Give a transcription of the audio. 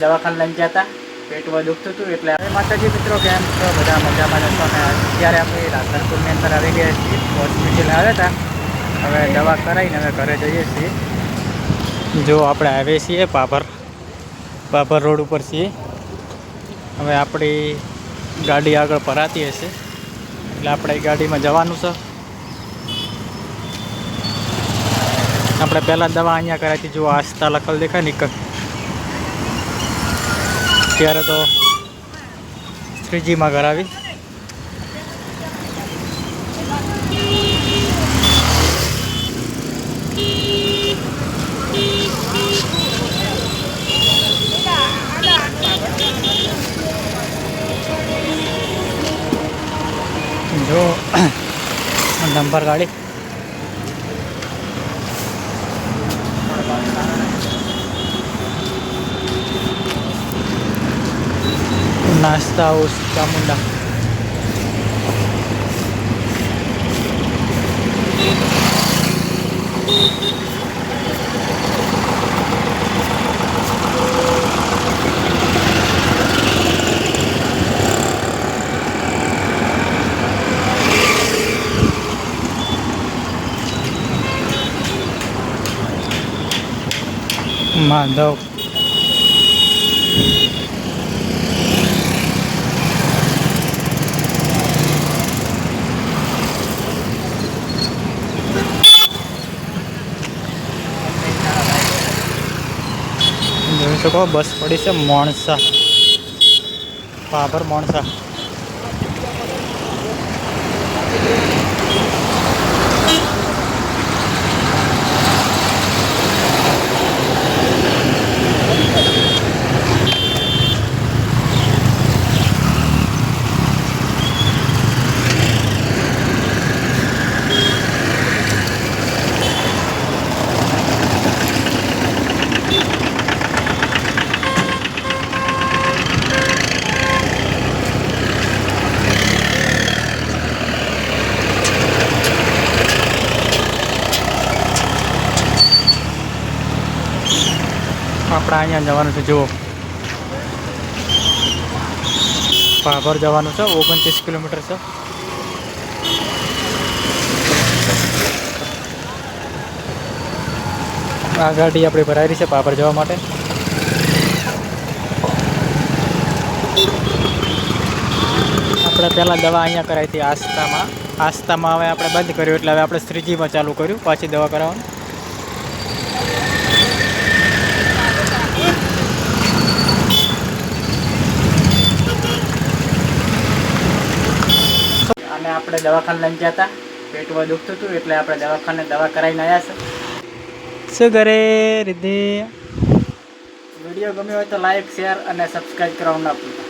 દવાખાને લઈને ગયા હતા, પેટમાં દુખતું હતું એટલે હવે માતાજી મિત્રો કેમ છો? બધા મજામાં જશો? અને અત્યારે આપણે રાધનપુરની અંદર આવી ગયા છીએ, હોસ્પિટલ આવ્યા હતા, હવે દવા કરાવીને હવે ઘરે જઈએ છીએ। જો આપણે આવ્યા છીએ પાભર રોડ ઉપર છીએ। હવે આપણી ગાડી આગળ ભરાતી હશે એટલે આપણે એ ગાડીમાં જવાનું છે। આપણે પહેલાં દવા અહીંયા કરાવી હતી, જો આસ્થા લખેલ દેખાય ને ત્યારે તો શ્રીજીમાં કરાવી। જો નંબર ગાડી नाश्ता हाउस चामुंडा। माधव જોઈ શકો બસ પડી છે મોણસા, પાભર મોણસા। આપણે અહીંયા જવાનું છે, જુઓ પાભર જવાનું છે, 29 કિલોમીટર છે। આ ગાડી આપણી ભરાયેલી છે પાભર જવા માટે। આપણે પહેલાં દવા અહીંયા કરાવી હતી આસ્થામાં હવે આપણે બંધ કર્યું એટલે હવે આપણે શ્રીજીમાં ચાલુ કર્યું પાછી દવા કરાવવાનું। અને આપણે દવાખાને લઈને ગયા હતા, પેટમાં દુખતું હતું એટલે આપણે દવાખાને દવા કરાવીને આવ્યા છે। શું કરે રીધિ? વિડીયો ગમ્યો હોય તો લાઈક, શેર અને સબસ્ક્રાઈબ કરવાનું ના ભૂલતા।